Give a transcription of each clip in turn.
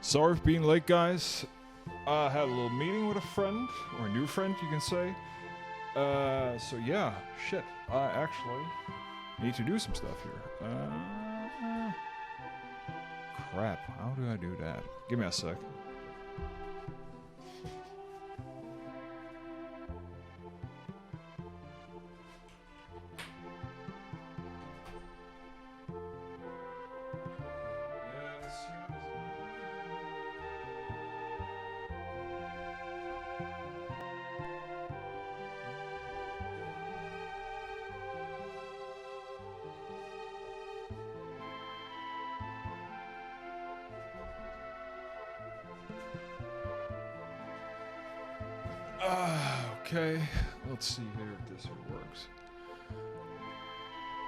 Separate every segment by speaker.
Speaker 1: Sorry for being late, guys. I had a little meeting with a friend, or a new friend, you can say. So yeah, shit. I actually need to do some stuff here. Crap. How do I do that? Give me a sec. Okay, let's see here if this works.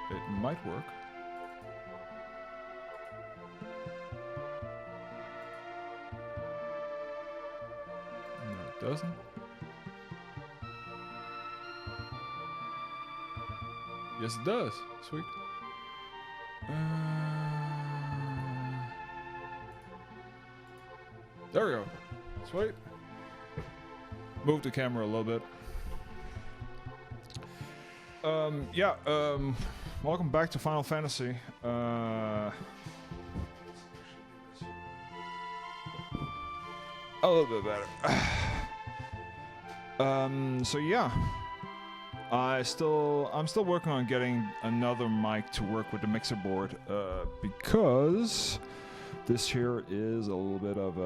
Speaker 1: It might work. No, it doesn't. Yes, it does. Sweet. There we go. Sweet. Move the camera a little bit. Welcome back to Final Fantasy. A little bit better. So yeah. I'm still working on getting another mic to work with the mixer board, because this here is a little bit of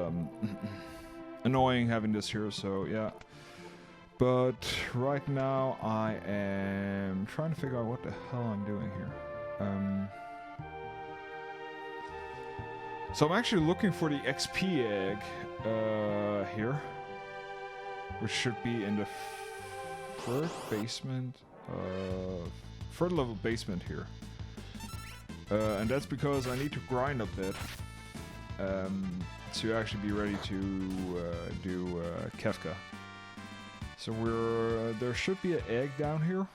Speaker 1: annoying having this here, so yeah. But right now I am trying to figure out what the hell I'm doing here. So I'm actually looking for the XP egg here, which should be in the third basement, third level basement here. And that's because I need to grind a bit to actually be ready to do Kefka. So there should be an egg down here.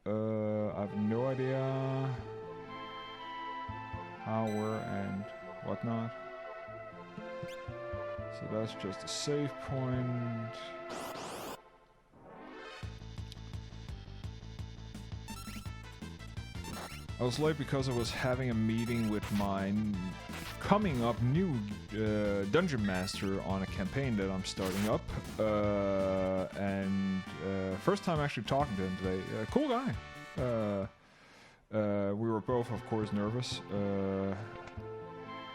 Speaker 1: I have no idea how, where, and whatnot. So that's just a save point. I was late because I was having a meeting with my coming up new dungeon master on a campaign that I'm starting up, and first time actually talking to him today. Cool guy. We were both, of course, nervous.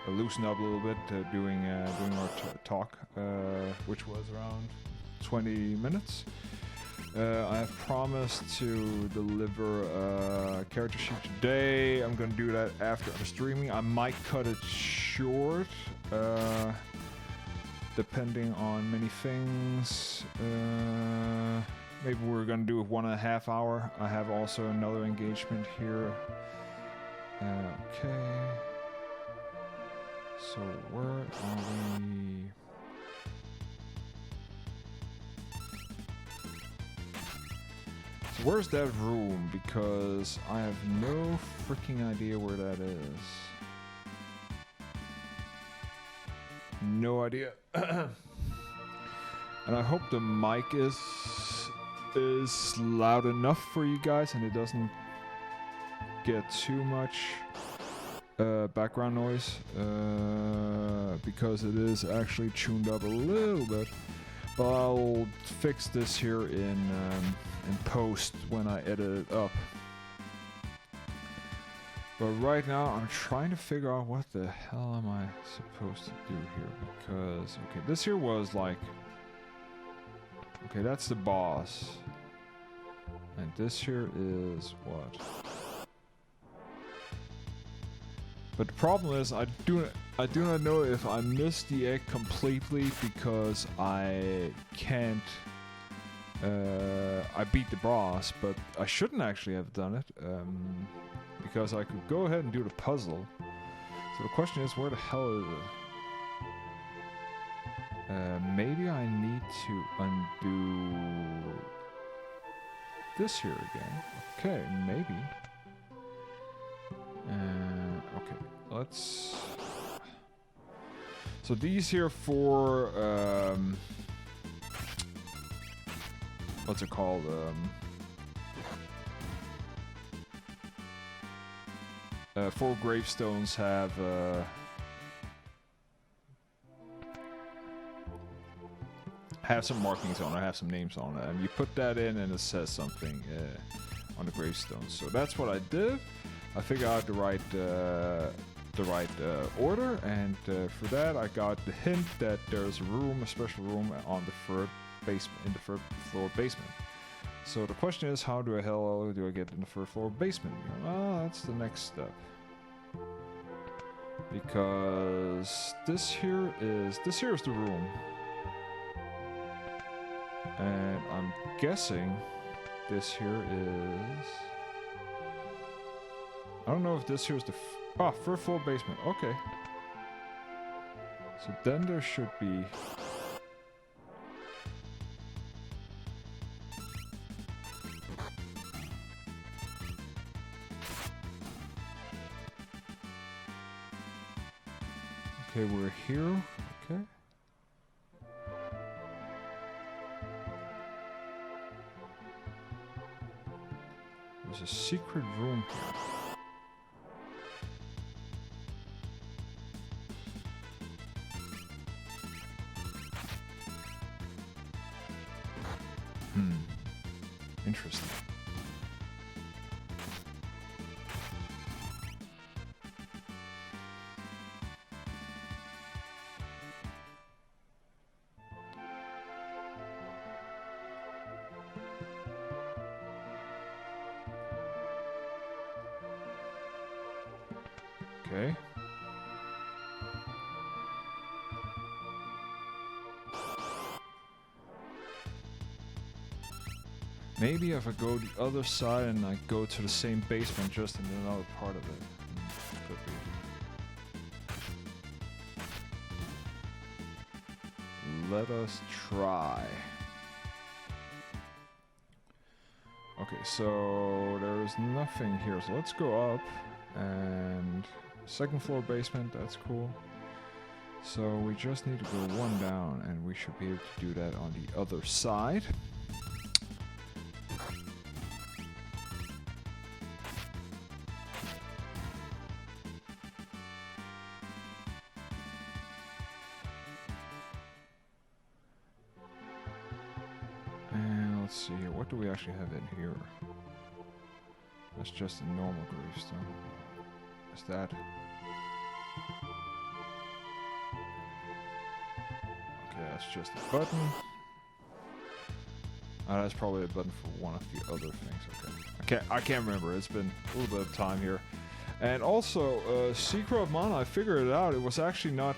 Speaker 1: Loosened up a little bit doing our talk, which was around 20 minutes. I have promised to deliver a character sheet today. I'm gonna do that after I'm streaming. I might cut it short, depending on many things. Maybe we're gonna do it 1.5 hours. I have also another engagement here. Okay. So where are we? Where's that room? Because I have no freaking idea where that is. No idea. And I hope the mic is loud enough for you guys and it doesn't get too much background noise, because it is actually tuned up a little bit. But I'll fix this here in post when I edit it up. But right now I'm trying to figure out what the hell am I supposed to do here, because okay, this here was like, okay, that's the boss, and this here is what? But the problem is I do not know if I missed the egg completely because I can't. I beat the boss, but I shouldn't actually have done it, because I could go ahead and do the puzzle. So the question is, where the hell is it? Maybe I need to undo this here again. Okay, maybe. Okay, let's... So these here for what's it called? Four gravestones have some markings on it, have some names on it, and you put that in and it says something on the gravestones. So that's what I did. I figured out the right order, and for that I got the hint that there's a special room on the third basement, in the third floor basement. So the question is, how the hell do I get in the third floor basement? That's the next step. Because this here is the room. And I'm guessing this here is... I don't know if this here is the... third floor basement. Okay. So then there should be... Okay, we're here. Okay. There's a secret room here. Interesting. Okay. Maybe if I go the other side and I go to the same basement just in another part of it. Could be. Let us try. Okay, so there's nothing here. So let's go up and second floor basement, that's cool. So we just need to go one down and we should be able to do that on the other side. Let's see here, what do we actually have in here? That's just a normal gravestone. Is that? Okay, that's just a button. That's probably a button for one of the other things. Okay, I can't remember. It's been a little bit of time here. And also, Secret of Mana, I figured it out. It was actually not...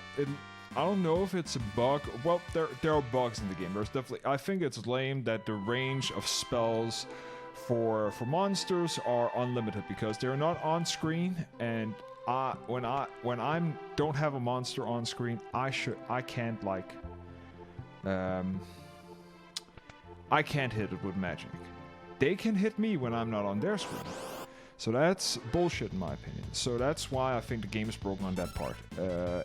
Speaker 1: I don't know if it's a bug. Well, there are bugs in the game. There's definitely... I think it's lame that the range of spells for monsters are unlimited because they're not on screen, and when I don't have a monster on screen, I can't like I can't hit it with magic. They can hit me when I'm not on their screen. So that's bullshit in my opinion. So that's why I think the game is broken on that part.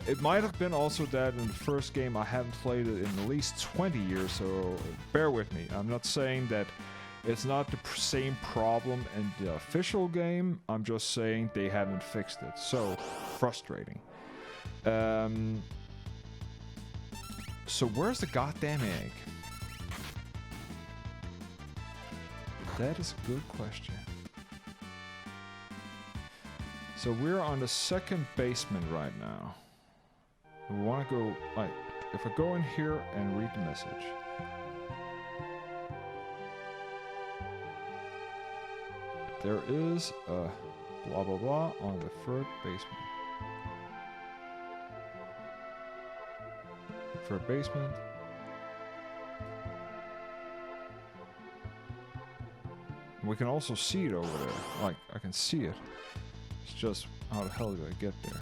Speaker 1: It might have been also that in the first game I haven't played it in at least 20 years, so bear with me. I'm not saying that it's not the same problem in the official game. I'm just saying they haven't fixed it. So frustrating. So where's the goddamn egg? That is a good question. So we're on the second basement right now. We want to go, like, if I go in here and read the message. There is a blah blah blah on the third basement. Third basement. We can also see it over there. Like, I can see it. It's just, how the hell do I get there?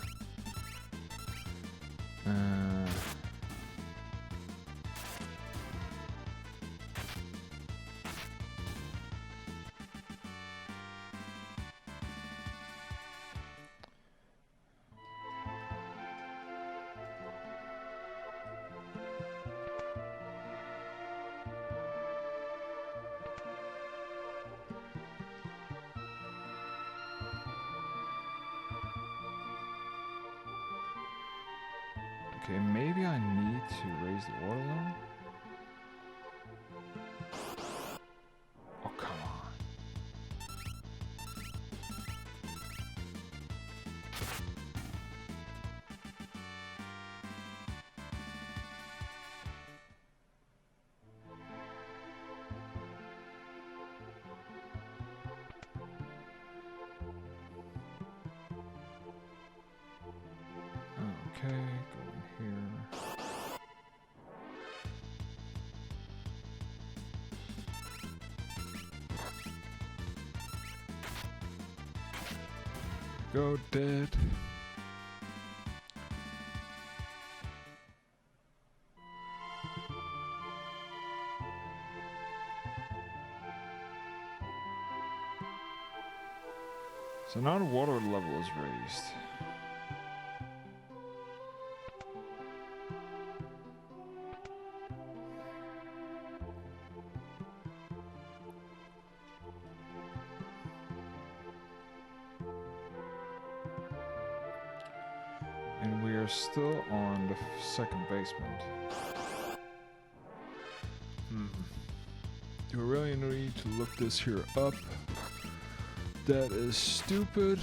Speaker 1: Okay, maybe I need to raise the water level? Oh, come on. Okay, go in here. Go dead. So now the water level is raised. And we are still on the second basement. Do we really need to look this here up? That is stupid.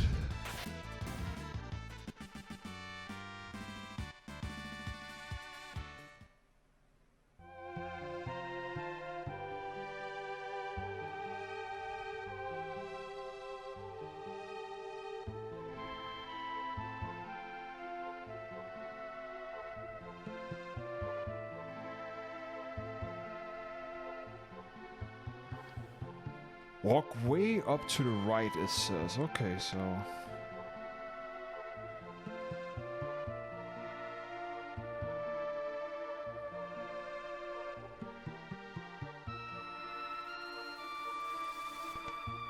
Speaker 1: Walk way up to the right, it says. Okay, so...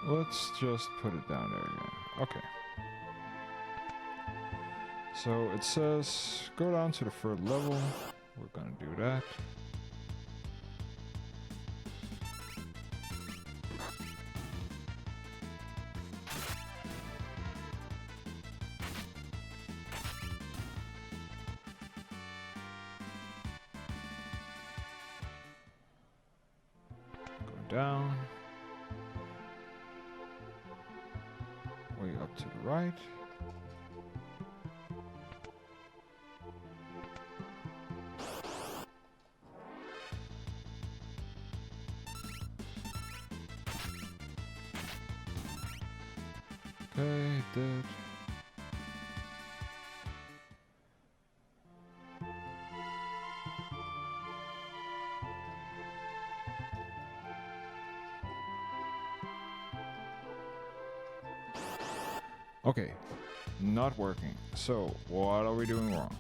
Speaker 1: let's just put it down there again. Okay. So it says, go down to the third level. We're gonna do that. Go down. Way up to the right. Okay, dead. Okay, not working. So, what are we doing wrong?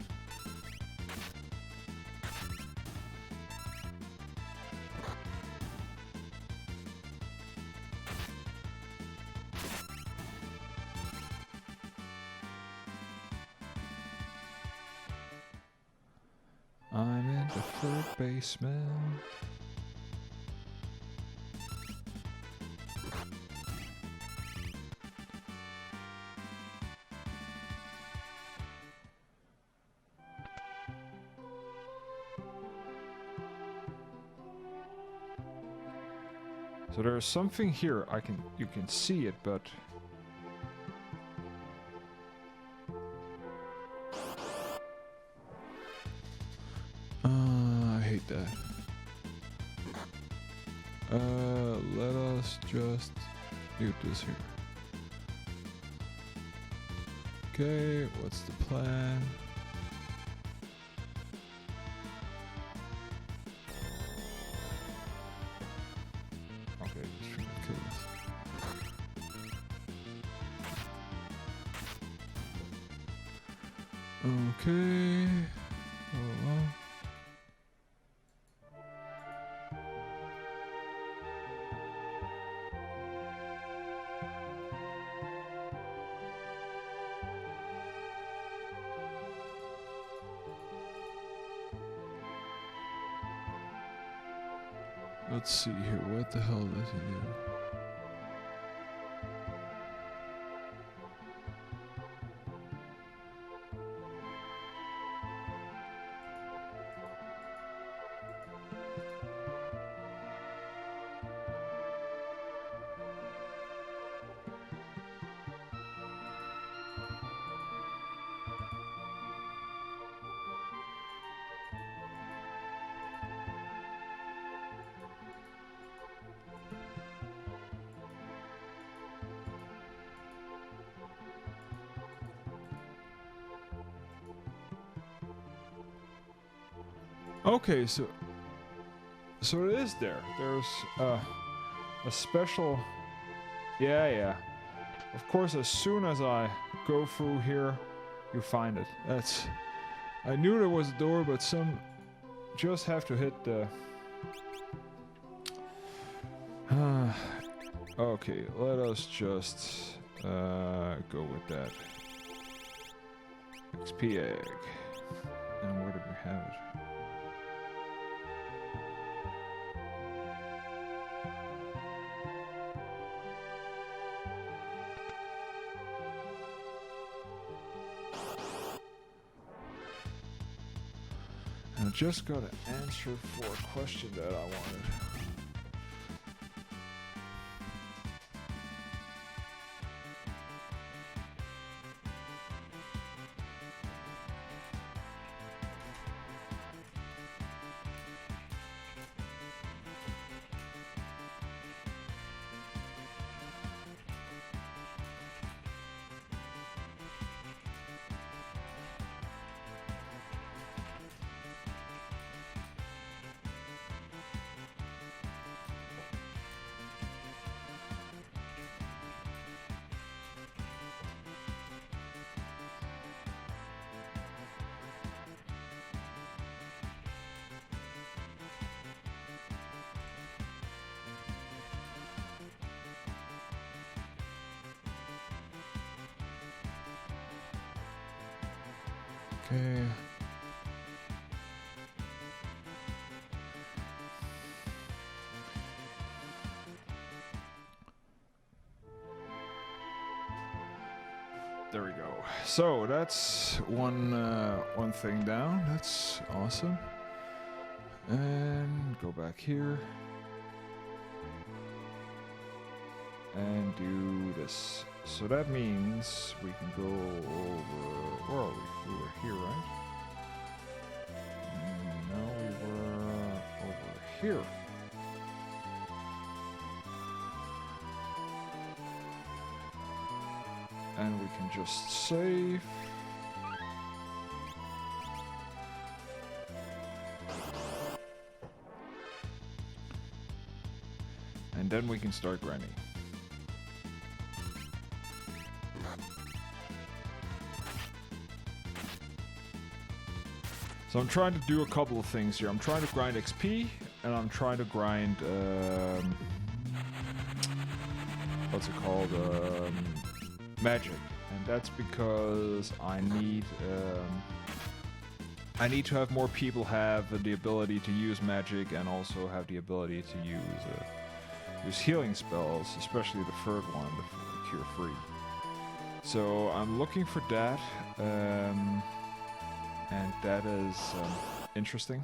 Speaker 1: I'm in the third basement. So there's something here. You can see it, but I hate that. Let us just do this here. Okay, what's the plan? Okay, just trying to kill this. Okay. Oh. Let's see here, what the hell does he do? Okay, so it is there. There's a special. Yeah, yeah. Of course, as soon as I go through here, you find it. That's. I knew there was a door, but some just have to hit the. Okay, let us just go with that. XP egg. And where did we have it? I just got an answer for a question that I wanted. Okay. There we go. So that's one thing down. That's awesome. And go back here. And do this. So that means we can go over. Where are we? We were here, right? No, we were over here. And we can just save. And then we can start grinding. So I'm trying to do a couple of things here. I'm trying to grind XP, and I'm trying to grind, what's it called? Magic. And that's because I need to have more people have the ability to use magic and also have the ability to use healing spells, especially the third one, the Cure Free. So I'm looking for that. And that is interesting.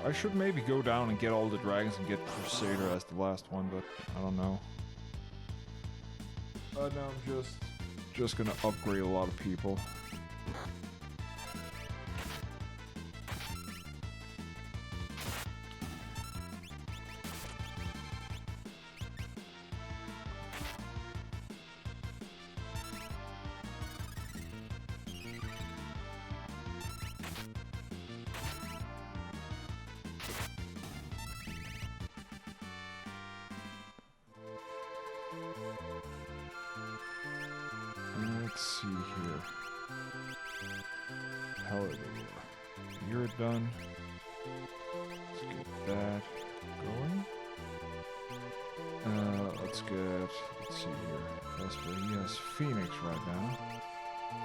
Speaker 1: I should maybe go down and get all the dragons and get Crusader as the last one, but I don't know. Now I'm just gonna upgrade a lot of people. Let's see here. Paladin. You're done. Let's get that going. Let's see here. Vesper, he has Phoenix right now.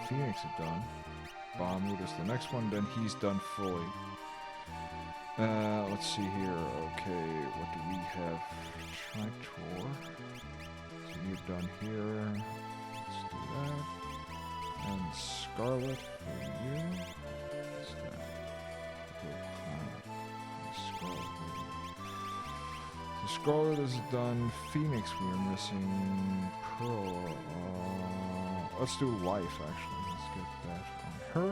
Speaker 1: Phoenix is done. Bombwood is the next one, then he's done fully. Let's see here. Okay, what do we have? Tractor. So you're done here. Let's do that. And Scarlet for you. What's that? Scarlet. So Scarlet is done. Phoenix we're missing. Pearl. Let's do Life actually. Let's get that on her.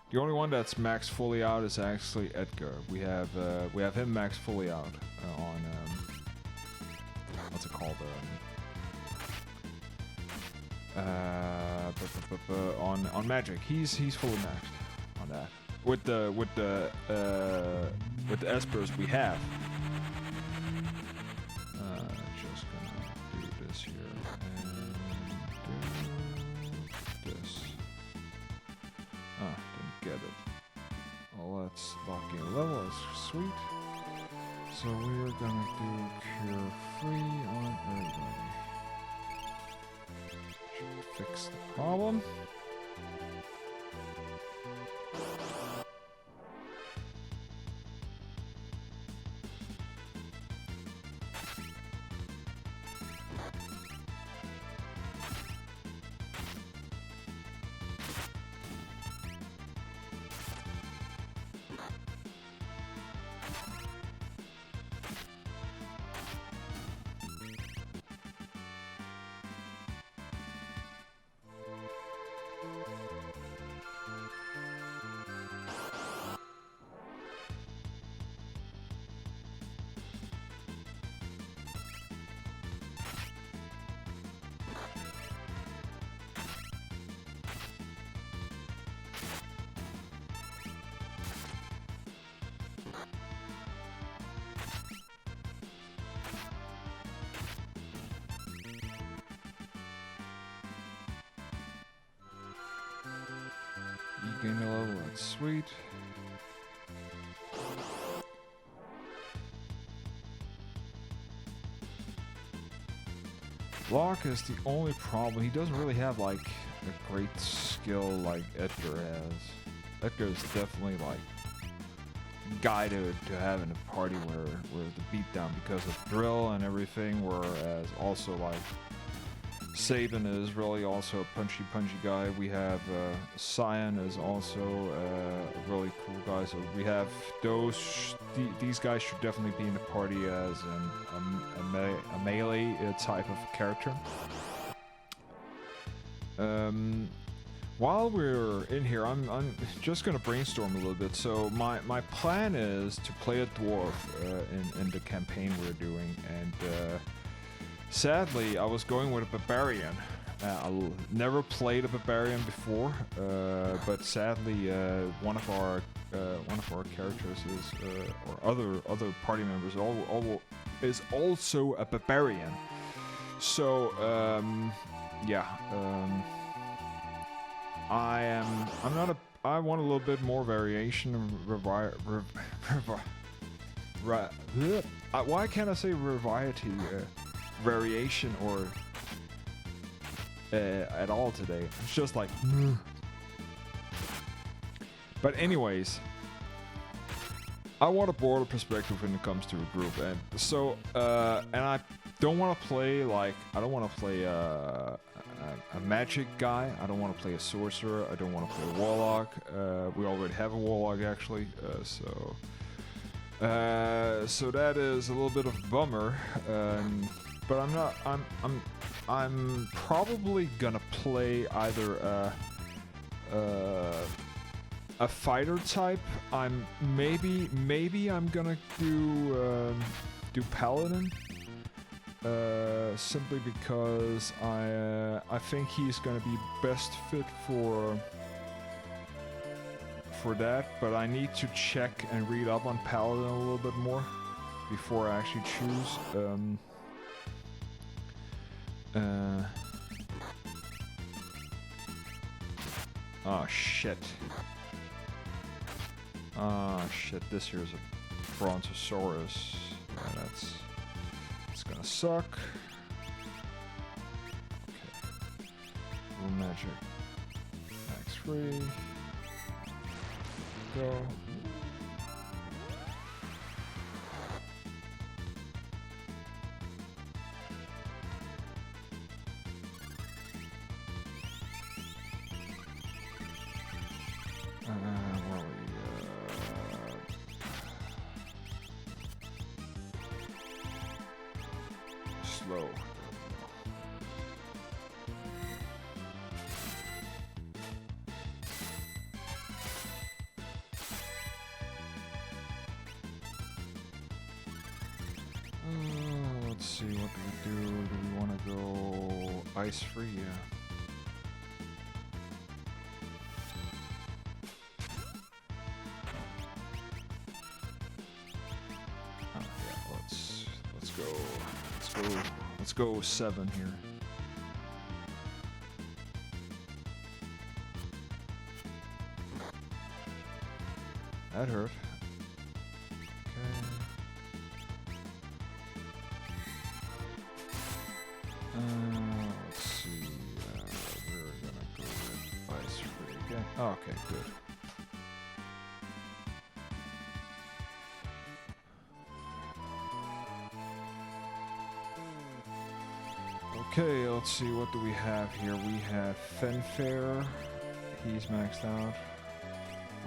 Speaker 1: The only one that's maxed fully out is actually Edgar. We have him maxed fully out on what's it called? On magic. He's fully maxed on that. With the espers we have. Just gonna do this here and do this. Didn't get it. Well, let's lock in a level. That's sweet. So we're gonna do cure free on everybody. Should fix the problem. You gain a level, that's sweet. Locke is the only problem. He doesn't really have like a great skill like Edgar has. Edgar is definitely like guy to have in a party where the beatdown because of drill and everything, whereas also like Sabin is really also a punchy guy. We have Cyan is also a really cool guy. So we have these guys should definitely be in the party as a melee type of character. While we're in here, I'm just gonna brainstorm a little bit. So my plan is to play a dwarf in the campaign we're doing, and sadly I was going with a barbarian. I never played a barbarian before, but sadly one of our characters is or other party members is also a barbarian. So yeah. I want a little bit more variation. Why can't I say variety? Variation or at all today. It's just like. But anyways, I want a broader perspective when it comes to a group, and so and I don't want to play like a magic guy. I don't want to play a sorcerer. I don't want to play a warlock. We already have a warlock actually, so that is a little bit of a bummer. But I'm not. I'm probably gonna play either a fighter type. Maybe I'm gonna do paladin. Simply because I think he's gonna be best fit for that, but I need to check and read up on paladin a little bit more before I actually choose. Oh shit. Oh shit, this here is a brontosaurus. Yeah, it's gonna suck. Okay. Rule magic. Max free. Go. Where are we? Slow. see, what do we do? Do we want to go ice free? Yeah. Oh yeah, let's go 7 here. That hurt. Let's see. We're gonna go with ice free again. Oh, okay, good. Okay, let's see. What do we have here? We have Fanfare. He's maxed out.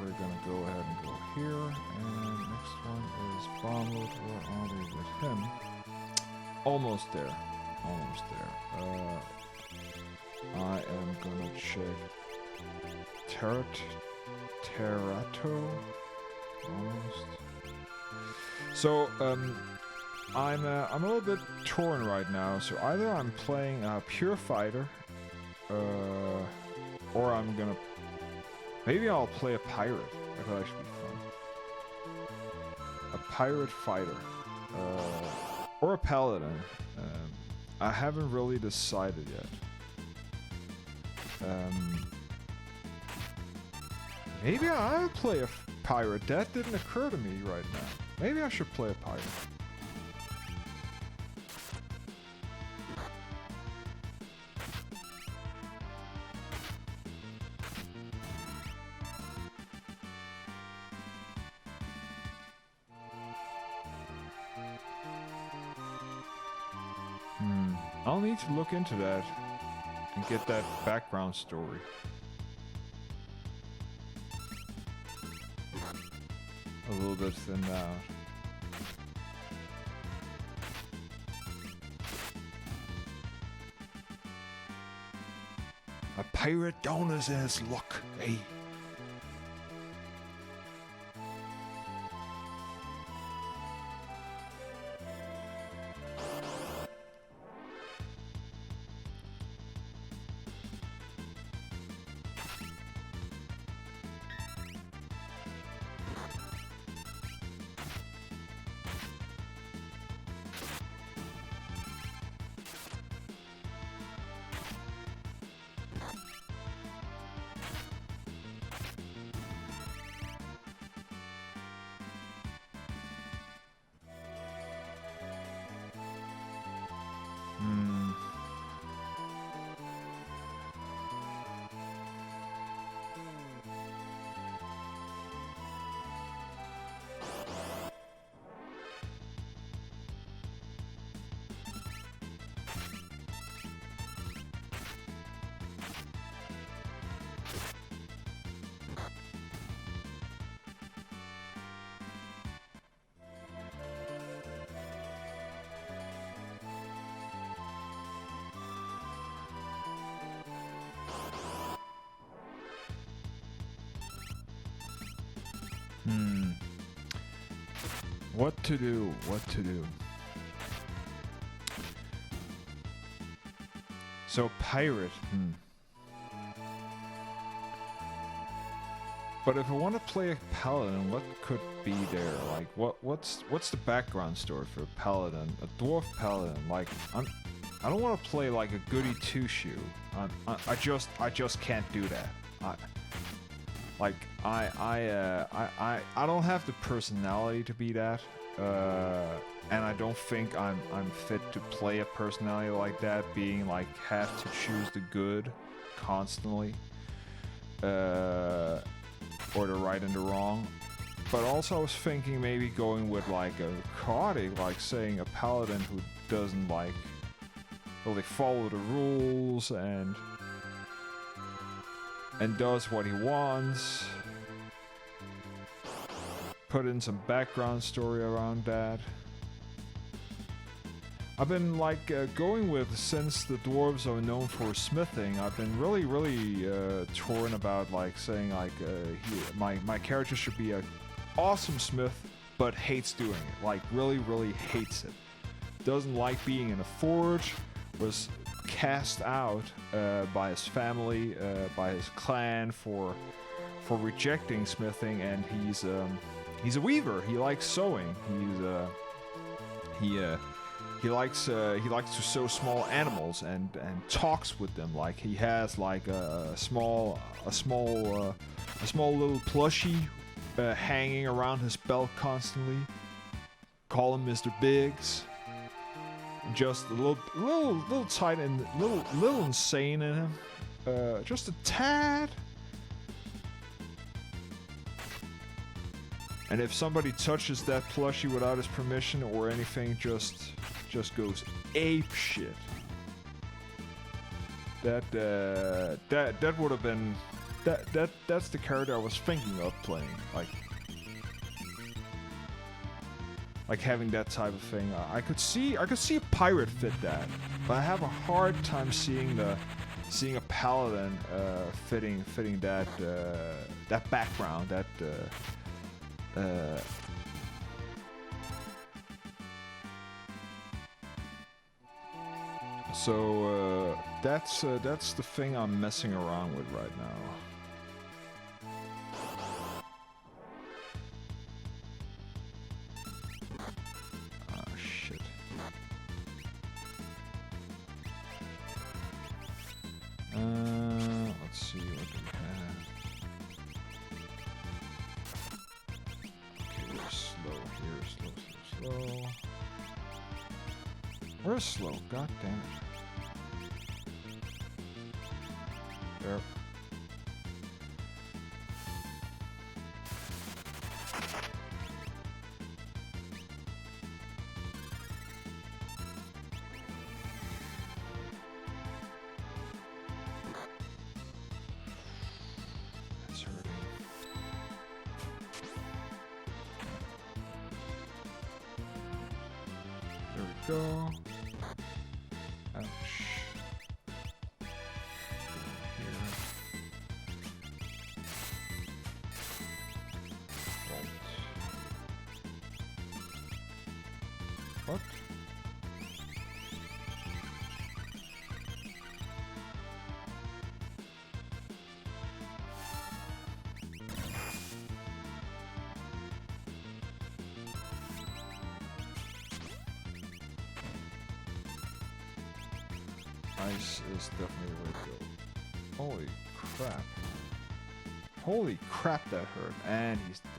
Speaker 1: We're gonna go ahead and go here. And next one is Bomblet. Where are we with him? Almost there. Almost there. I am gonna check Terrato. Almost. So, I'm a little bit torn right now. So either I'm playing a pure fighter, or I'm gonna. Maybe I'll play a pirate. That could actually be fun. A pirate fighter, or a paladin. I haven't really decided yet. Maybe I'll play a pirate. That didn't occur to me right now. Maybe I should play a pirate. I'll need to look into that and get that background story. A little bit thinned out. A pirate down is in his luck, eh? What to do? What to do? So pirate. But if I want to play a paladin, what could be there? Like, what's the background story for a paladin? A dwarf paladin? Like, I don't want to play like a goody two shoe. I just can't do that. I don't have the personality to be that, and I don't think I'm fit to play a personality like that, being like have to choose the good constantly, or the right and the wrong. But also I was thinking maybe going with like a chaotic, like saying a paladin who doesn't like really follow the rules and does what he wants. Put in some background story around that. I've been like going with, since the dwarves are known for smithing, I've been really torn about like saying like my character should be a awesome smith but hates doing it, like really hates it. doesn't like being in a forge, was cast out by his family, by his clan for rejecting smithing, and he's a weaver. He likes sewing. He likes to sew small animals and talks with them. Like he has like a small little plushie hanging around his belt constantly. Call him Mr. Biggs. Just a little tight and little insane in him. Just a tad. And if somebody touches that plushie without his permission or anything, just goes ape shit. That would have been that's the character I was thinking of playing, like having that type of thing. I could see a pirate fit that, but I have a hard time seeing a paladin fitting that background, so that's the thing I'm messing around with right now. Ah, shit. Let's see what we have. Slow. Where's slow? God damn it. There. That's hurting. There we go. Ouch. Here. What? Ice is definitely the way to go. Holy crap. Holy crap, that hurt. And he's dead.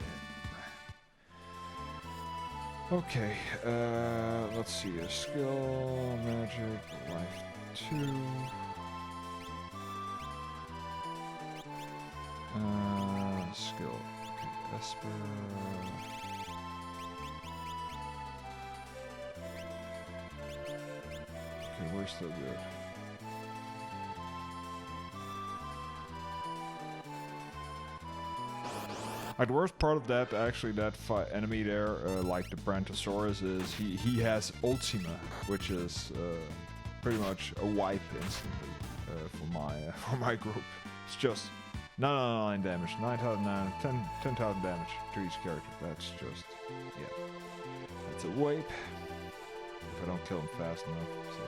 Speaker 1: Okay, let's see. A skill, magic, life 2. Skill. Okay, Esper. Okay, we're still good. Like, the worst part of that, actually, that enemy there, like the Brontosaurus, is he has Ultima, which is pretty much a wipe instantly for my group. It's just 999 damage, 9,009, 10,000 damage to each character. That's just, yeah, that's a wipe if I don't kill him fast enough. So.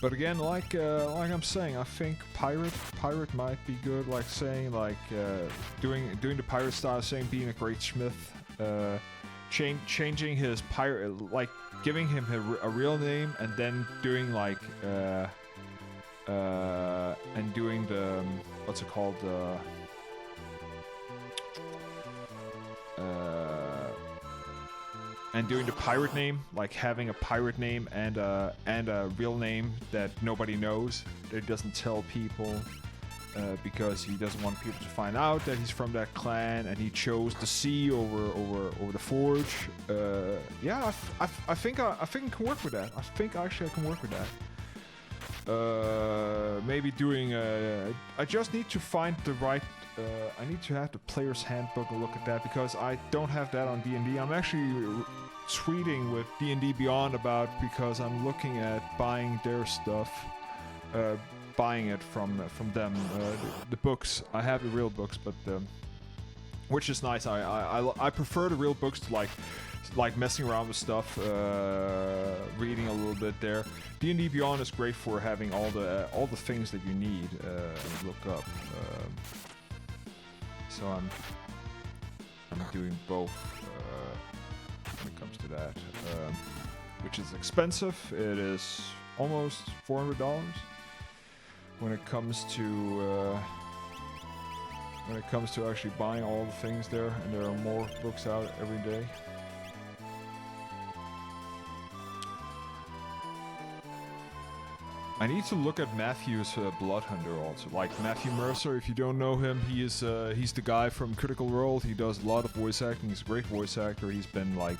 Speaker 1: But again, like I'm saying, I think pirate might be good. Like saying, doing the pirate style, saying being a great smith, changing his pirate, like giving him a real name, and then doing and doing the what's it called, and doing the pirate name, like having a pirate name and a real name that nobody knows, that he doesn't tell people, because he doesn't want people to find out that he's from that clan, and he chose the sea over the forge. Yeah, I think I can work with that. I think actually I can work with that. Maybe doing. I just need to find the right. I need to have the player's handbook and look at that, because I don't have that on D&D. I'm actually tweeting with D&D Beyond about, because I'm looking at buying their stuff, buying it from them. The books, I have the real books, but which is nice. I prefer the real books to like messing around with stuff, reading a little bit there. D&D Beyond is great for having all the things that you need look up. So I'm doing both when it comes to that, which is expensive. It is almost $400 when it comes to actually buying all the things there, and there are more books out every day. I need to look at Matthew's Blood Hunter also. Like Matthew Mercer, if you don't know him, he's the guy from Critical Role. He does a lot of voice acting. He's a great voice actor. He's been like,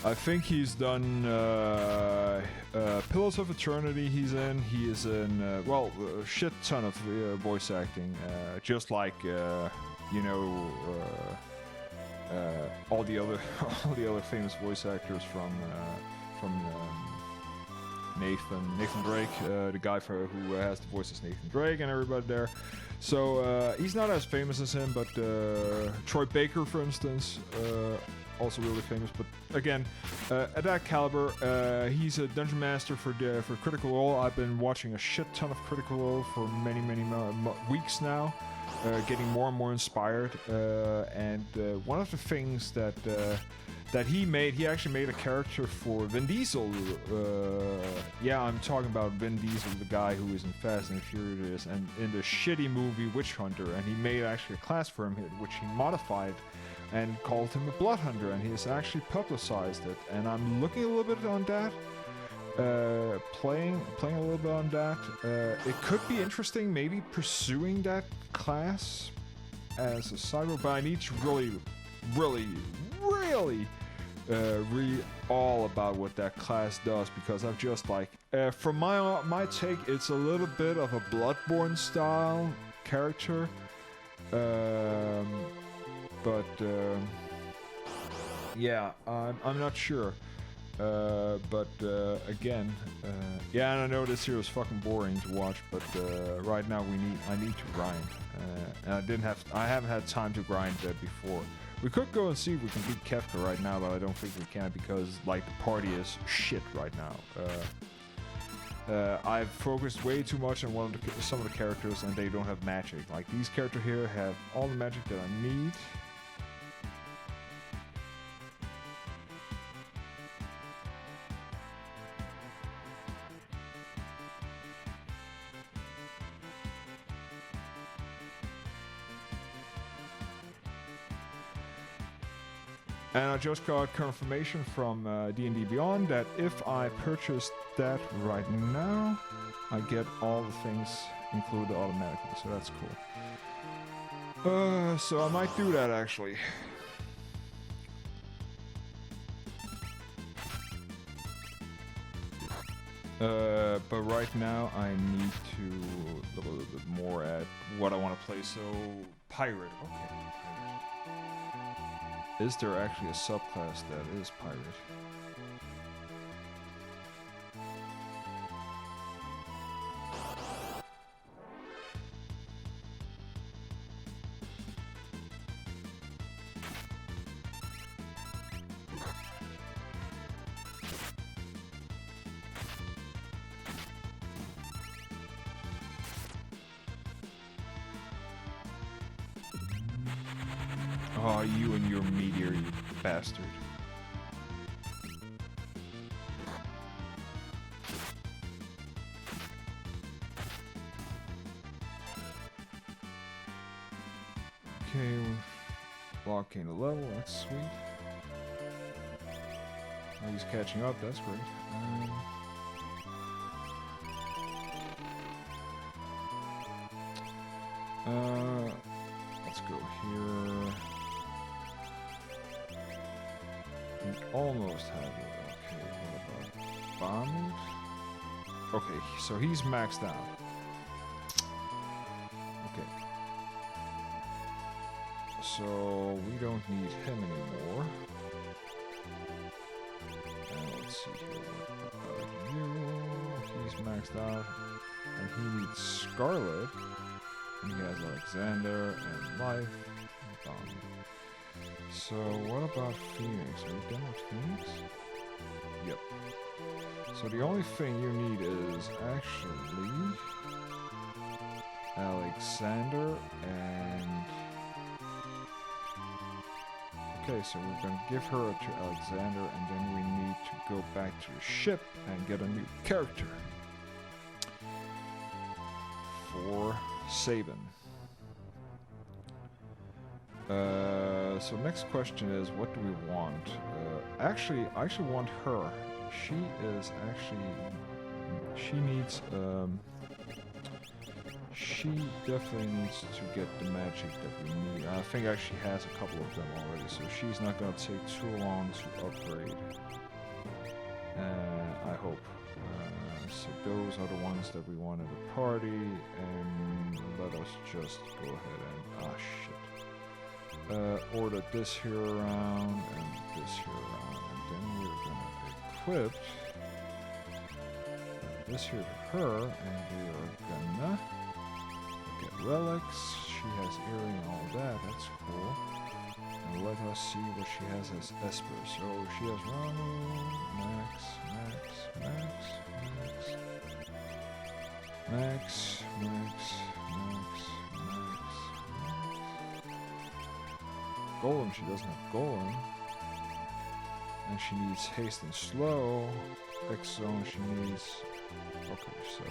Speaker 1: I think he's done Pillars of Eternity. He's in. He is in a shit ton of voice acting. Just like all the other famous voice actors from Nathan Drake, the guy who has the voice as Nathan Drake, and everybody there. So he's not as famous as him, but Troy Baker, for instance, also really famous. But again, at that caliber, he's a dungeon master for Critical Role. I've been watching a shit ton of Critical Role for many weeks now, getting more and more inspired. And one of the things that he actually made a character for Vin Diesel. I'm talking about Vin Diesel, the guy who is in Fast and Furious and in the shitty movie Witch Hunter, and he made actually a class for him which he modified and called him a Blood Hunter, and he has actually publicized it, and I'm looking a little bit on that, playing a little bit on that. It could be interesting, maybe pursuing that class as a cyber, but I need to really read all about what that class does, because I've just from my take, it's a little bit of a Bloodborne style character, but I'm not sure. Again, and I know this here is fucking boring to watch, but right now I need to grind, and I haven't had time to grind that before. We could go and see if we can beat Kefka right now, but I don't think we can, because the party is shit right now. I've focused way too much on some of the characters, and they don't have magic. Like these characters here have all the magic that I need. And I just got confirmation from D&D Beyond that if I purchase that right now, I get all the things included automatically, so that's cool. So I might do that actually. But right now I need to look a little bit more at what I want to play. So pirate, okay. Is there actually a subclass that is pirate? Oh, you and your meteor, you bastard. Okay, we're blocking the level, that's sweet. Oh, he's catching up, that's great. Let's go here. We almost have it. Okay, what about bombs? Okay, so he's maxed out. Okay. So we don't need him anymore. And let's see here. What about you? He's maxed out. and he needs Scarlet. And he has Alexander and Life. So what about Phoenix? Are we done with Phoenix? Yep. So the only thing you need is actually Alexander and... Okay, so we're gonna give her to Alexander, and then we need to go back to the ship and get a new character for Sabin. So next question is, what do we want? Actually, I actually want her. She is actually... She needs... She definitely needs to get the magic that we need. I think actually has a couple of them already, so she's not going to take too long to upgrade. I hope. So those are the ones that we want at the party, and let us just go ahead and... Ah, shit. Order this here around, and this here around, and then we're going to equip this here to her, and we are gonna get relics. She has earring and all that, that's cool. And let us see what she has as Esper. So she has Ronald, Max, Golem, she doesn't have Golem. And she needs haste and slow. X-Zone, she needs... Okay, so...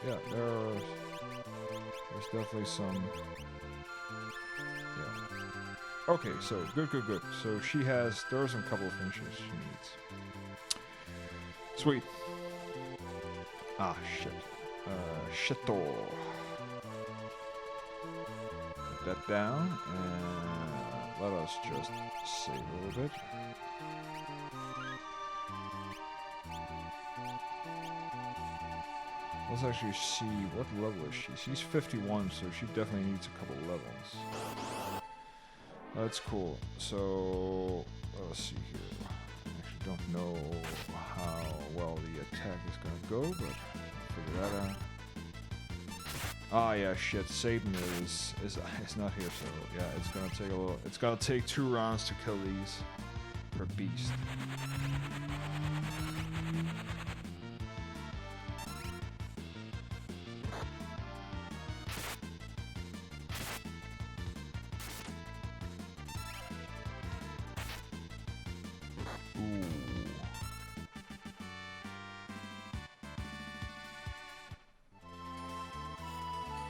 Speaker 1: Yeah, there's definitely some... Yeah. Okay, so good. So she has... There are some couple of things she needs. Sweet. Ah, shit. Shito. Put that down, and... Let us just save a little bit. Let's actually see what level is she. She's 51, so she definitely needs a couple levels. That's cool. So let's see here. I actually don't know how well the attack is gonna go, but I'll figure that out. Ah, yeah, shit. Sabin is not here, so yeah, it's gonna take a little. It's gonna take 2 rounds to kill these per beast. Ooh.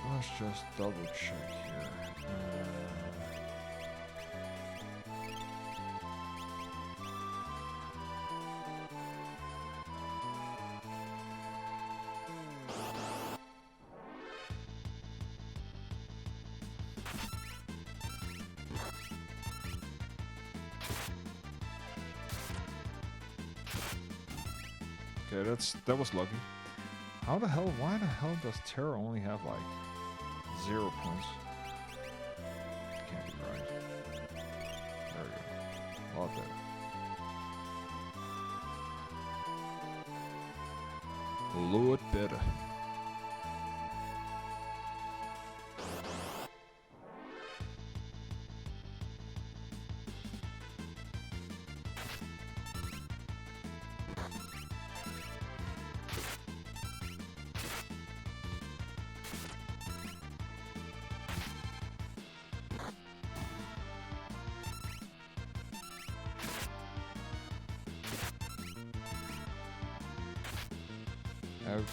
Speaker 1: Let's just double check here. Okay, that was lucky. Why the hell does Terra only have like 0 points? Can't be right. There we go. A lot better. A lot better. Ouch.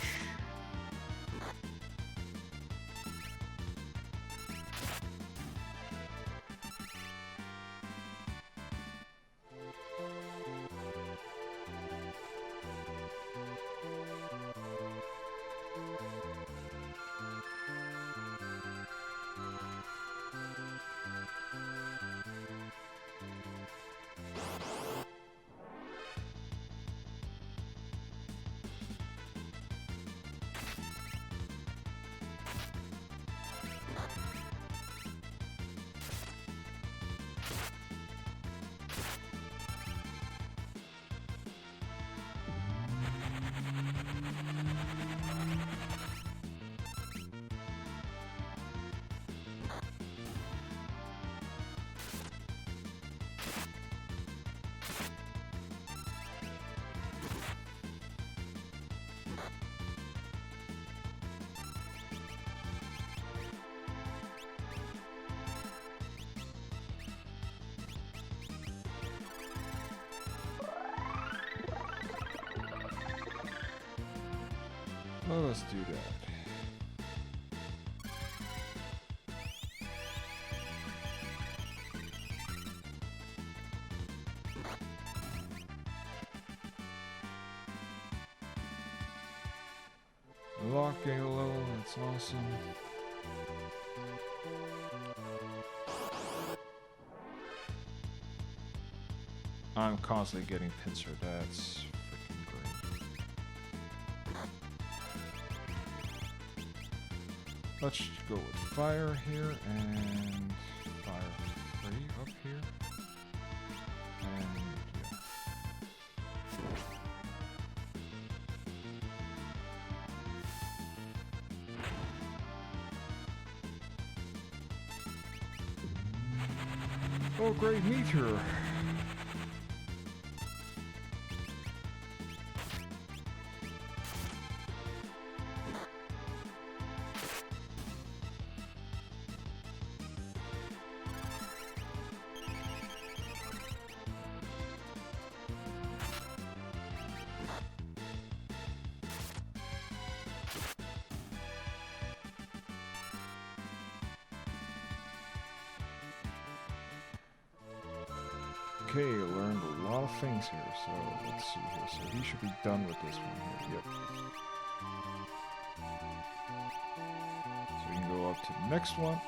Speaker 1: Well, let's do that. Locking a little, that's awesome. I'm constantly getting pincer, that's freaking great. Let's go with fire here and fire 3 up here. And yeah. Oh, great meteor! Okay, learned a lot of things here, so let's see here. So he should be done with this one here. Yep. So we can go up to the next one.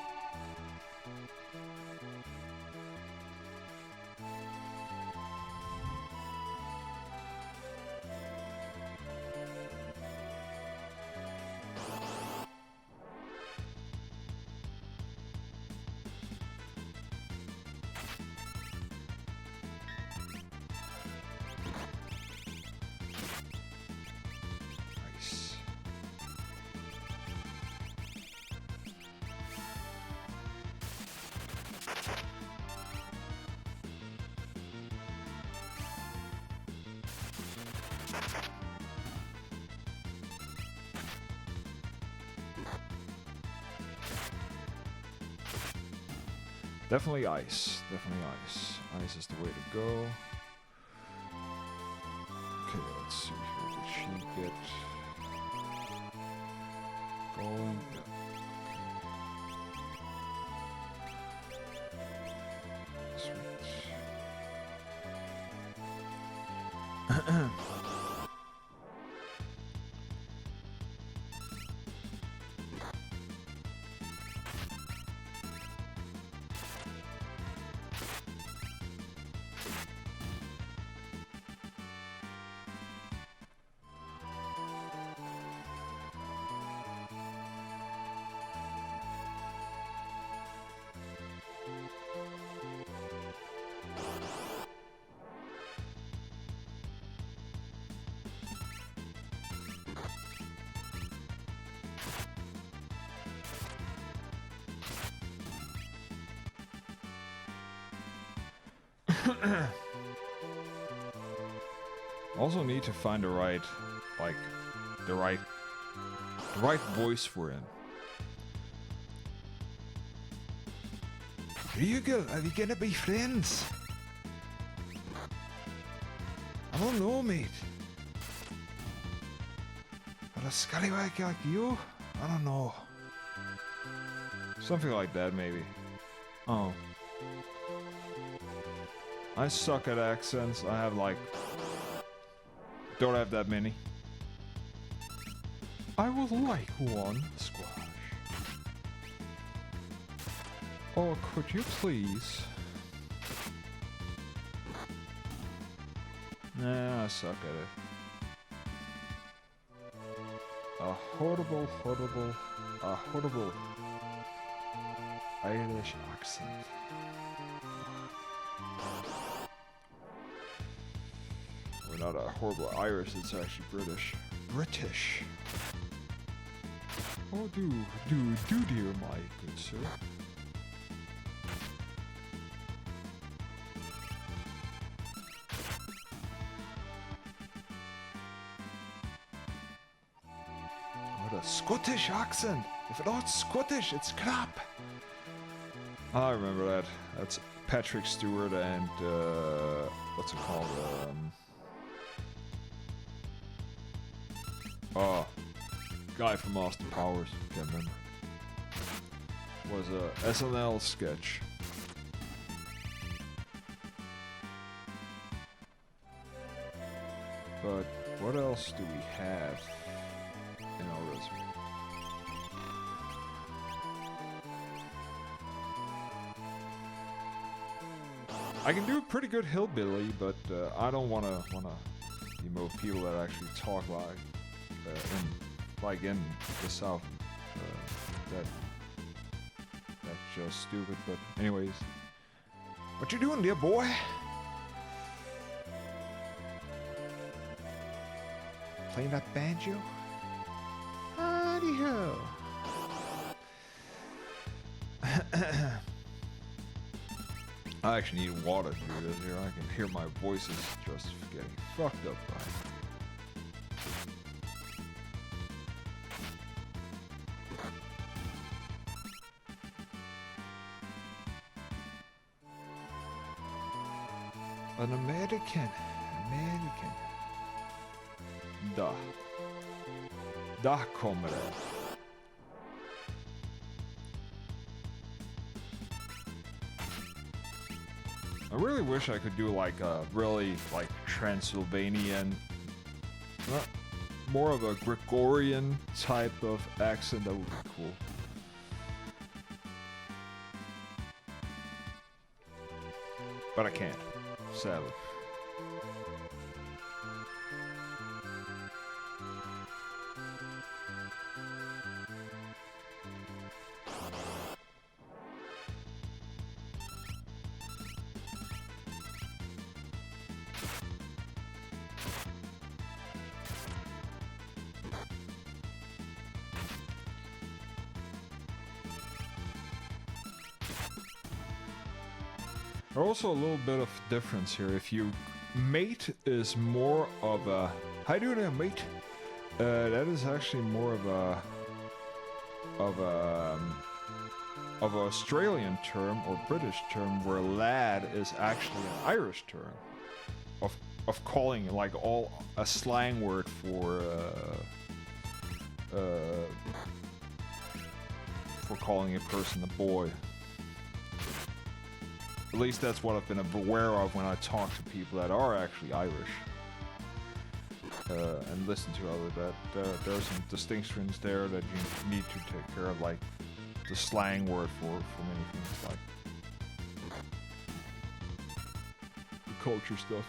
Speaker 1: Definitely ice. Definitely ice. Ice is the way to go. Okay, let's see here. Did she get going? Sweet. Also need to find the right, like, the right voice for him. Ryugal, are we gonna be friends? I don't know, mate. But a scallywag like you? I don't know. Something like that, maybe. Oh. I suck at accents. I have like... don't have that many. I would like one squash. Or could you please? Nah, I suck at it. A horrible Irish accent. We're not a horrible Irish, it's actually British. British. Oh, do dear, my good sir. What a Scottish accent! If it's not Scottish, it's crap! I remember that. That's Patrick Stewart and, what's it called? Guy from Austin Powers, can't remember. Was a SNL sketch. But what else do we have in our resume? I can do a pretty good hillbilly, but I don't wanna emote people that actually talk in the South. That's just stupid. But anyways, what you doing, dear boy? Playing that banjo? Howdy-ho. I actually need water to do this here. I can hear my voice is just getting fucked up by it. An American. Da kommer det. I really wish I could do like a really like Transylvanian, more of a Gregorian type of accent. That would be cool. But I can't, sadly. Also a little bit of difference here. If you mate is more of a how you doing there, mate? That is actually more of an Australian term or British term, where lad is actually an Irish term of calling like all a slang word for calling a person a boy. At least that's what I've been aware of when I talk to people that are actually Irish. And listen to other that there are some distinctions there that you need to take care of, like the slang word for many things, like the culture stuff.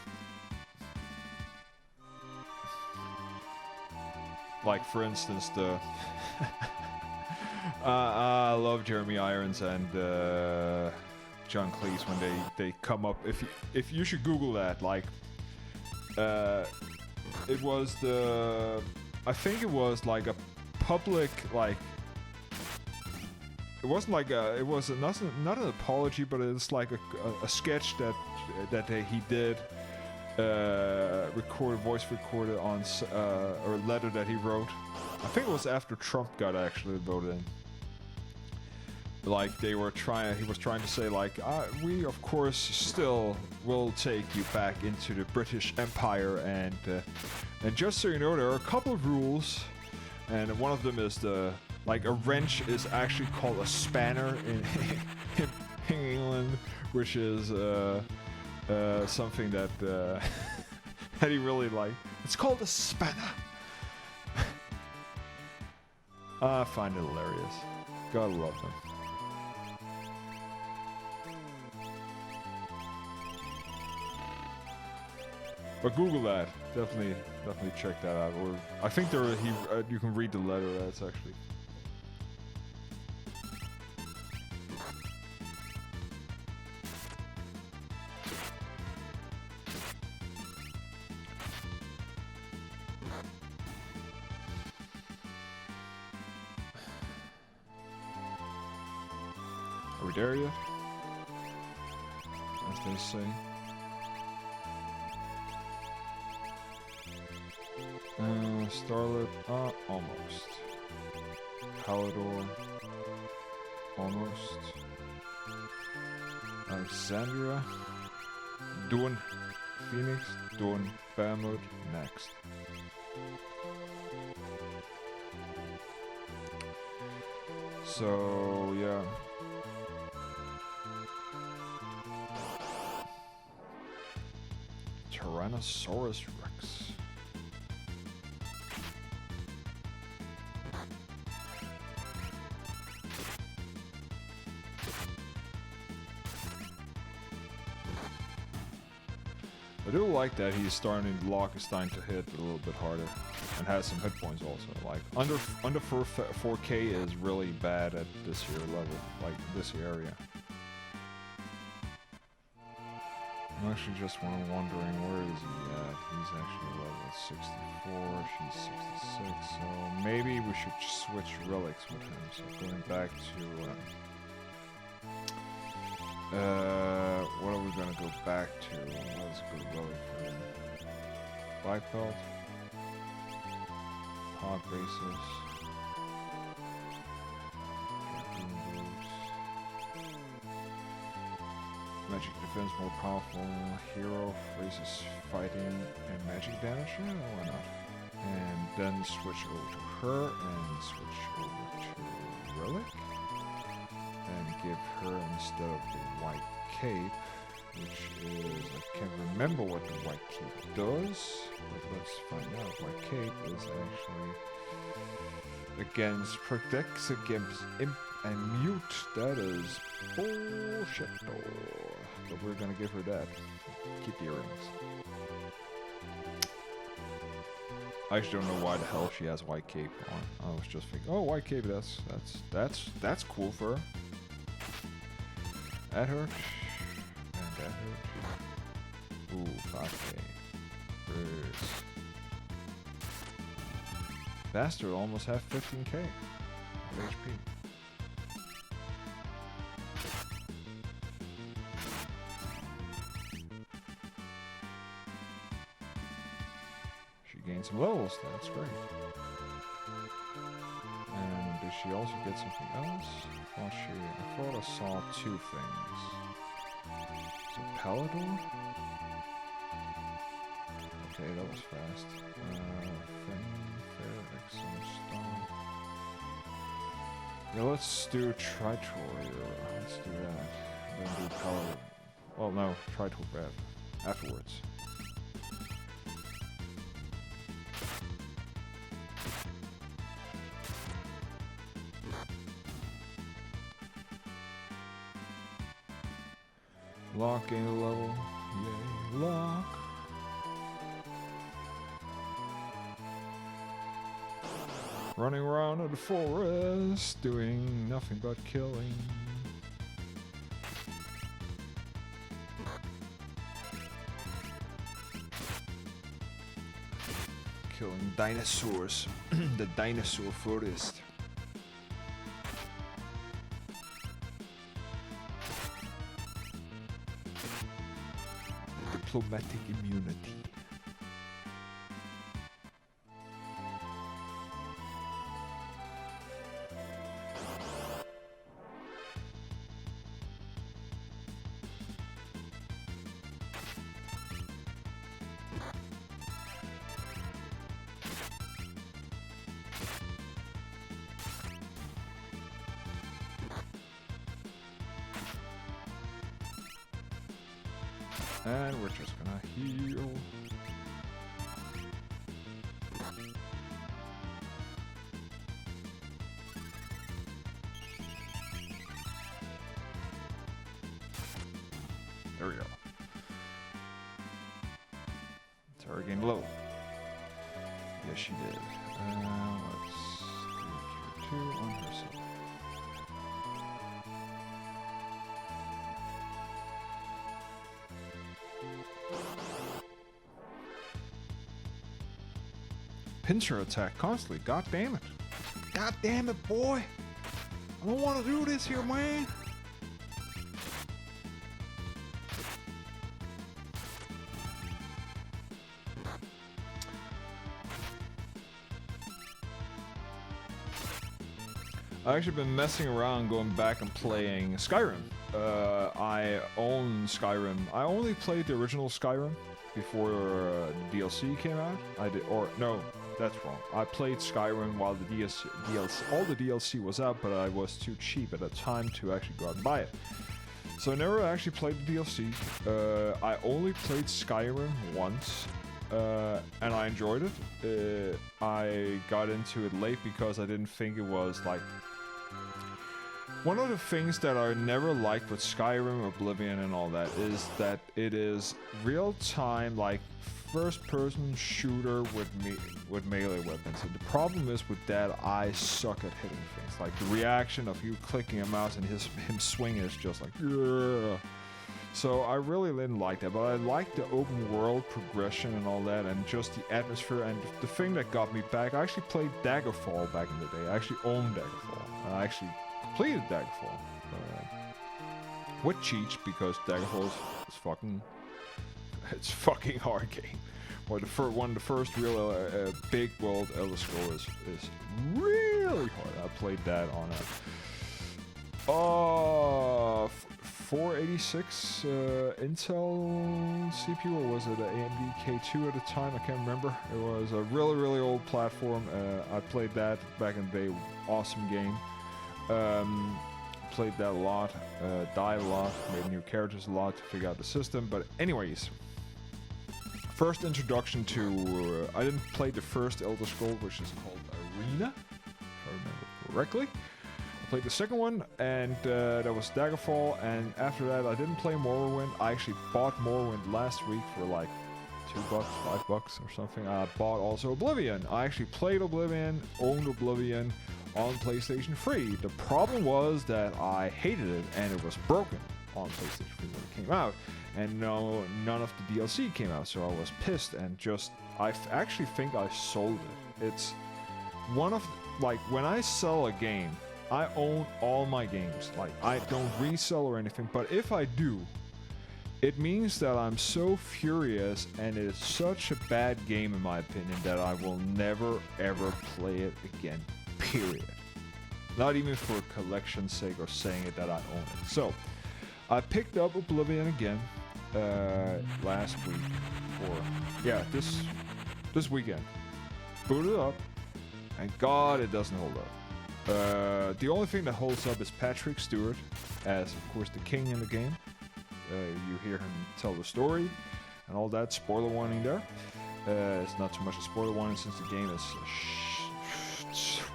Speaker 1: Like for instance, the I love Jeremy Irons and John Cleese when they come up. If you should Google that, like it was I think it was like a public, like it wasn't like it was not an apology, but it's like a sketch that he did voice recorded on or a letter that he wrote. I think it was after Trump got actually voted in. Like he was trying to say like, we of course still will take you back into the British Empire, and just so you know, there are a couple of rules, and one of them is like a wrench is actually called a spanner in England, which is something that that he really liked. It's called a spanner. I find it hilarious. Gotta love them. But Google that. Definitely check that out. Or I think you can read the letter. That's actually. Are we there yet? As they say. Starlet, almost. Palador, almost. Alexandria, doing Phoenix, doing Bamwood, next. So, yeah. Tyrannosaurus Rex. I do like that he's starting, Locke is starting to hit a little bit harder and has some hit points also. Like under 4K is really bad at this here level, like this area. I'm actually just wondering where is he at? He's actually level 64, she's 66, so maybe we should switch relics with him. So going back to what are we gonna go back to? Let's go relic for him. Black belt, hog bases, magic defense more powerful, hero raises fighting and magic damage. Yeah, why not? And then switch over to her and switch over to relic. And give her instead of the white cape, which is, I can't remember what the white cape does, but let's find out. White cape is actually protects against imp and mute. That is bullshit though. But we're gonna give her that. Keep the earrings. I actually don't know why the hell she has white cape on. I was just thinking, oh, white cape, that's cool for her. That hurt. And that hurt. Ooh, 5k. Bruce. Bastard almost have 15k of HP. She gained some levels, that's great. And did she also get something else? I thought I saw two things. Is it Palador? Okay, that was fast. Fair, Exum, Stone. Yeah, let's do Tritor. Let's do that. Then do Palador. Well, no, Tritor afterwards. Locke gain a level. Yay, Locke. Running around in the forest, doing nothing but killing. Killing dinosaurs. The dinosaur forest. Diplomatic immunity. And we're just gonna heal. There we go. Terra gained low. Yes, she did. Let's do Cure 2 on herself. Pincer attack constantly. God damn it. God damn it, boy. I don't want to do this here, man. I've actually been messing around, going back and playing Skyrim. I own Skyrim. I only played the original Skyrim before the DLC came out. I did, or no, that's wrong. I played Skyrim while the all the DLC was out, but I was too cheap at the time to actually go out and buy it. So I never actually played the DLC. I only played Skyrim once, and I enjoyed it. I got into it late because I didn't think it was like... One of the things that I never liked with Skyrim, Oblivion, and all that is that it is real-time, like, first-person shooter with melee weapons. And the problem is with that, I suck at hitting things. Like, the reaction of you clicking a mouse and him swinging is just like... Ugh. So I really didn't like that, but I liked the open world progression and all that, and just the atmosphere. And the thing that got me back, I actually played Daggerfall back in the day. I actually owned Daggerfall. And I actually completed Daggerfall with cheats, because Daggerfall is fucking... It's fucking hard game. Or one of the first real big world Elder Scrolls is really hard. I played that on a 486 Intel CPU, or was it an AMD K2 at the time? I can't remember. It was a really, really old platform. I played that back in the day. Awesome game. Played that a lot. Died a lot. Made new characters a lot to figure out the system. But anyways, first introduction to... I didn't play the first Elder Scroll, which is called Arena, if I remember correctly. Played the second one, and that was Daggerfall, and after that I didn't play Morrowind. I actually bought Morrowind last week for like $2, $5 or something. I bought also Oblivion. I actually played Oblivion, owned Oblivion on PlayStation 3. The problem was that I hated it, and it was broken on PlayStation 3 when it came out, and none of the DLC came out, so I was pissed, and I actually think I sold it. It's one of, like, when I sell a game, I own all my games. Like, I don't resell or anything, but if I do, it means that I'm so furious, and it is such a bad game in my opinion, that I will never ever play it again. Period. Not even for collection's sake or saying it that I own it. So, I picked up Oblivion again last week, this weekend. Booted it up, and God, it doesn't hold up. The only thing that holds up is Patrick Stewart, as of course the king in the game. You hear him tell the story and all that. Spoiler warning there. It's not too much a spoiler warning since the game is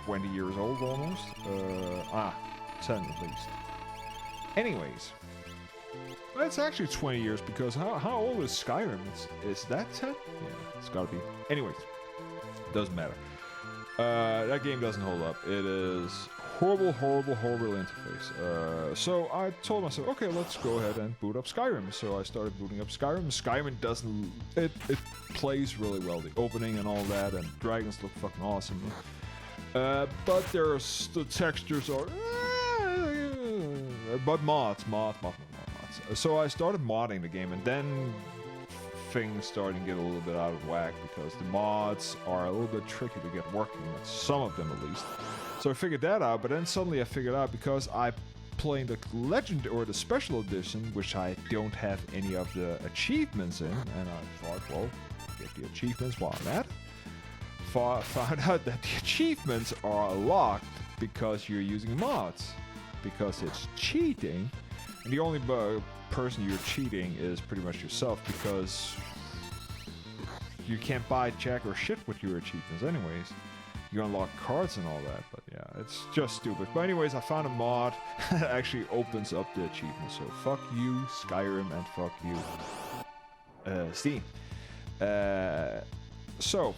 Speaker 1: 20 years old almost. 10 at least. Anyways, well, it's actually 20 years, because how old is Skyrim? Is that 10? Yeah, it's gotta be. Anyways, doesn't matter. That game doesn't hold up. It is horrible interface. So I told myself, okay, let's go ahead and boot up Skyrim. So I started booting up Skyrim. Skyrim doesn't... It plays really well, the opening and all that, and dragons look fucking awesome. But the textures are... But mods. So I started modding the game, and then things starting to get a little bit out of whack, because the mods are a little bit tricky to get working, some of them at least. So I figured that out, but then suddenly I figured out, because I played the Legend or the Special Edition, which I don't have any of the achievements in, and I thought, well, get the achievements while I'm at it. Found out that the achievements are locked because you're using mods, because it's cheating, and the only person you're cheating is pretty much yourself, because you can't buy jack or shit with your achievements anyways. You unlock cards and all that, but yeah, it's just stupid. But anyways, I found a mod that actually opens up the achievements, so fuck you Skyrim, and fuck you Steam. So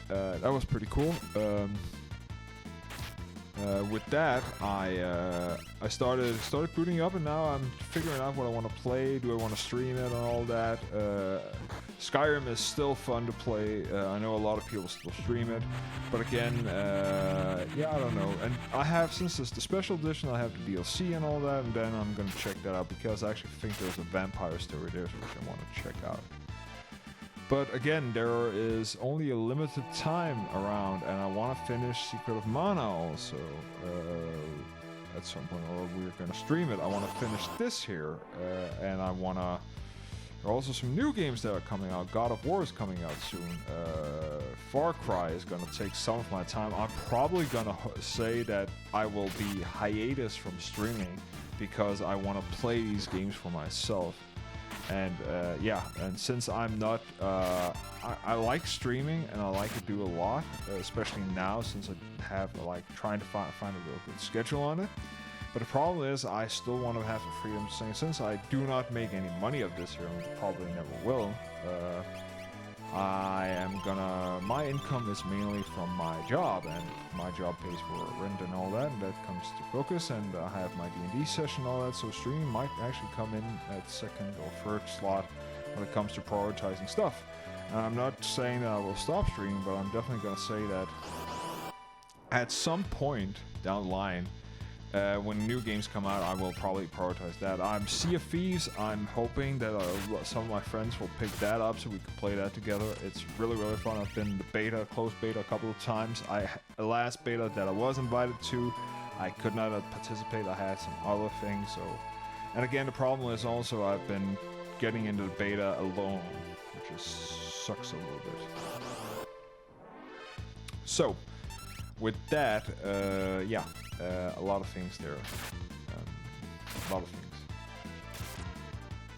Speaker 1: that was pretty cool. With that, I started booting up, and now I'm figuring out what I want to play. Do I want to stream it and all that? Skyrim is still fun to play. I know a lot of people still stream it, but again, yeah, I don't know. And I have, since it's the special edition, I have the DLC and all that, and then I'm gonna check that out, because I actually think there's a vampire story there, which I want to check out. But again, there is only a limited time around, and I want to finish Secret of Mana also at some point, or we're going to stream it. I want to finish this here, and I want to There are also some new games that are coming out. God of War is coming out soon. Far Cry is going to take some of my time. I'm probably going to say that I will be hiatus from streaming because I want to play these games for myself. And yeah, and since I'm not, I like streaming and I like to do a lot, especially now since I have like trying to find a real good schedule on it. But the problem is I still want to have the freedom to say, since I do not make any money of this here, and probably never will, my income is mainly from my job, and my job pays for rent and all that, and that comes to focus, and I have my D&D session and all that, so streaming might actually come in at second or third slot when it comes to prioritizing stuff. And I'm not saying that I will stop streaming, but I'm definitely going to say that at some point down the line, when new games come out, I will probably prioritize that. Sea of Thieves, I'm hoping that some of my friends will pick that up so we can play that together. It's really, really fun. I've been in the closed beta a couple of times. The last beta that I was invited to, I could not participate. I had some other things. And again, the problem is also I've been getting into the beta alone, which just sucks a little bit. So, with that, yeah. A lot of things there. A lot of things.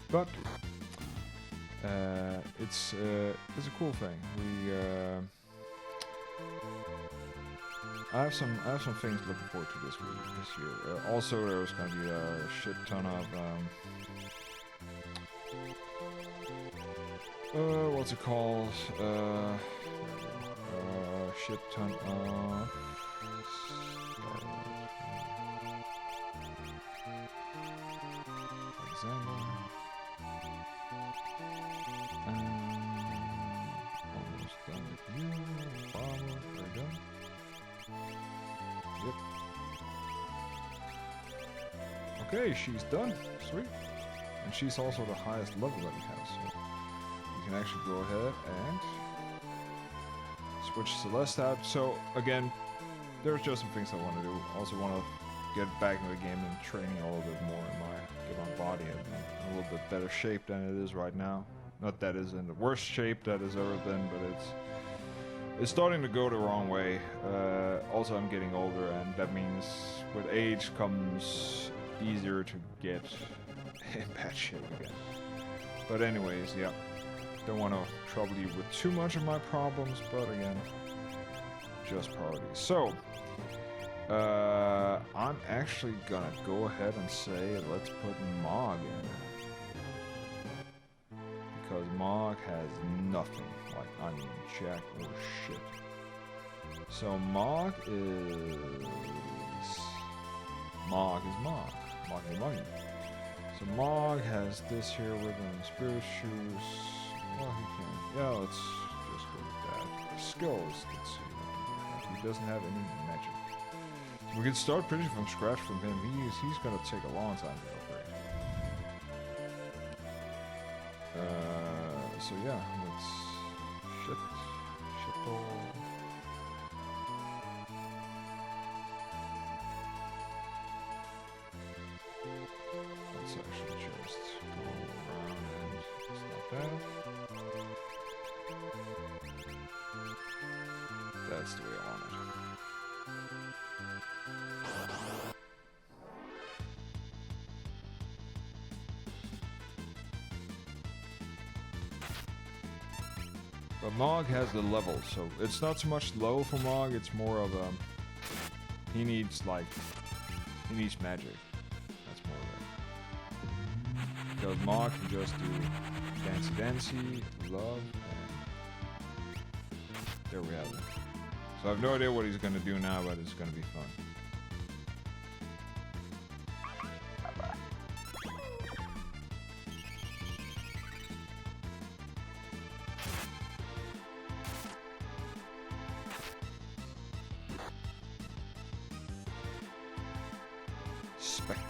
Speaker 1: But it's a cool thing. I have some things looking forward to this year. Also, there's going to be a shit ton of what's it called? Shit ton of. Almost done with you. Farmer, there we go. Yep. Okay, she's done. Sweet. And she's also the highest level that we have, so we can actually go ahead and switch Celeste out. So again, there's just some things I want to do. Also want to get back into the game and training a little bit more get my body in a little bit better shape than it is right now. Not that it's in the worst shape that it's ever been, but it's starting to go the wrong way. Also, I'm getting older, and that means with age comes easier to get in bad shape again. But anyways, yeah, don't want to trouble you with too much of my problems, but again, just priorities. So, I'm actually gonna go ahead and say let's put Mog in. Because Mog has nothing. Like, I mean, jack or shit. So Mog is Mog. Mog is money. So Mog has this here with him. Spirit shoes. Well, he can. Yeah, let's just go with that. Skills. Let's see. He doesn't have any magic. We can start pretty from scratch from him. He's gonna take a long time to upgrade. So yeah, let's ship all. Let's actually just go around and stop that. That's the way I want it. But Mog has the level, so it's not so much low for Mog, it's more of he needs magic. That's more of it. Because Mog can just do Dancy, Love, and there we have it. So I have no idea what he's gonna do now, but it's gonna be fun. Spectre.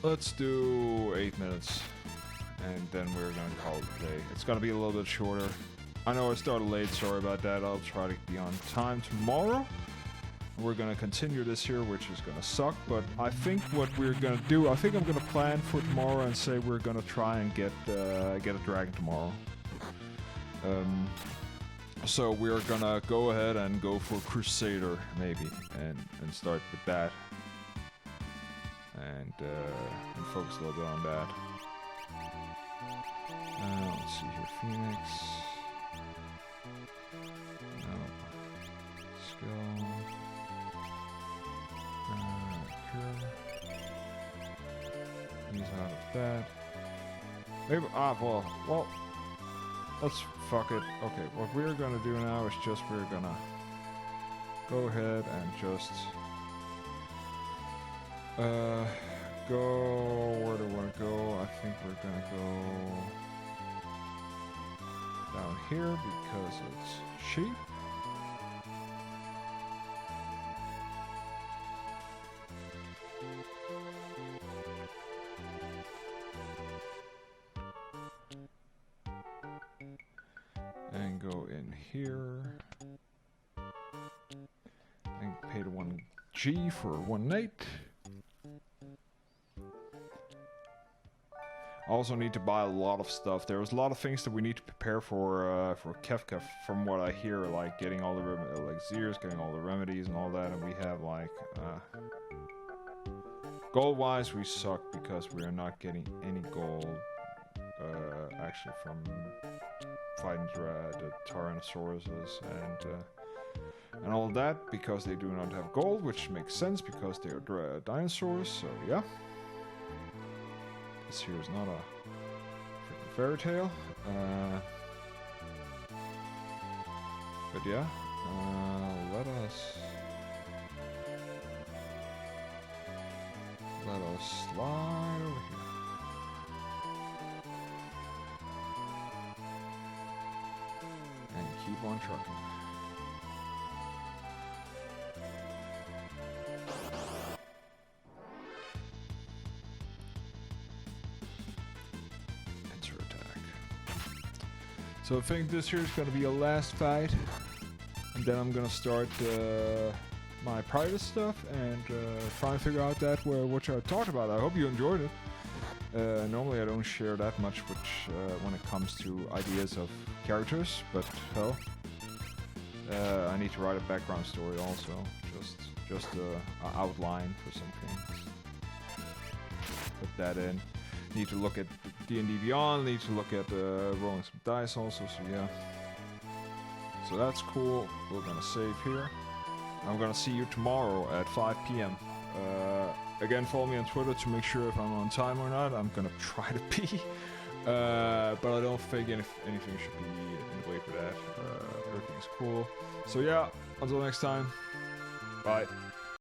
Speaker 1: let's do 8 minutes, and then we're gonna call it a day. It's gonna be a little bit shorter. I know I started late, sorry about that. I'll try to be on time tomorrow. We're gonna continue this here, which is gonna suck, but I think what we're gonna do, I think I'm gonna plan for tomorrow and say we're gonna try and get a dragon tomorrow. So we're gonna go ahead and go for Crusader, maybe, and start with that. And focus a little bit on that. Let's see here, Phoenix. No. Skill. He's out of that. Maybe, well, let's fuck it. Okay, what we're gonna do now is just we're gonna go ahead and just go, where do we want to go? I think we're gonna go down here because it's cheap. And go in here and pay the 1G for 1 night. I also need to buy a lot of stuff. There's a lot of things that we need to prepare for Kefka, from what I hear, like getting all the elixirs, getting all the remedies and all that, and we have like gold-wise we suck because we are not getting any gold actually from fighting the Tyrannosauruses and all that, because they do not have gold, which makes sense because they are dinosaurs. So yeah, this here is not a freaking fairy tale, but yeah, let us slide over here. Keep on trucking. Enter attack. So I think this here is gonna be a last fight, and then I'm gonna start my private stuff and try and figure out that which I talked about. I hope you enjoyed it. Normally I don't share that much when it comes to ideas of characters, but hell, I need to write a background story also, just an outline for some things. Put that in. Need to look at D&D Beyond, need to look at rolling some dice also, so yeah. So that's cool. We're gonna save here. I'm gonna see you tomorrow at 5 p.m. Again, follow me on Twitter to make sure if I'm on time or not. I'm gonna try to be, but I don't think anything should be in the way for that. Everything's cool. So yeah, until next time, bye.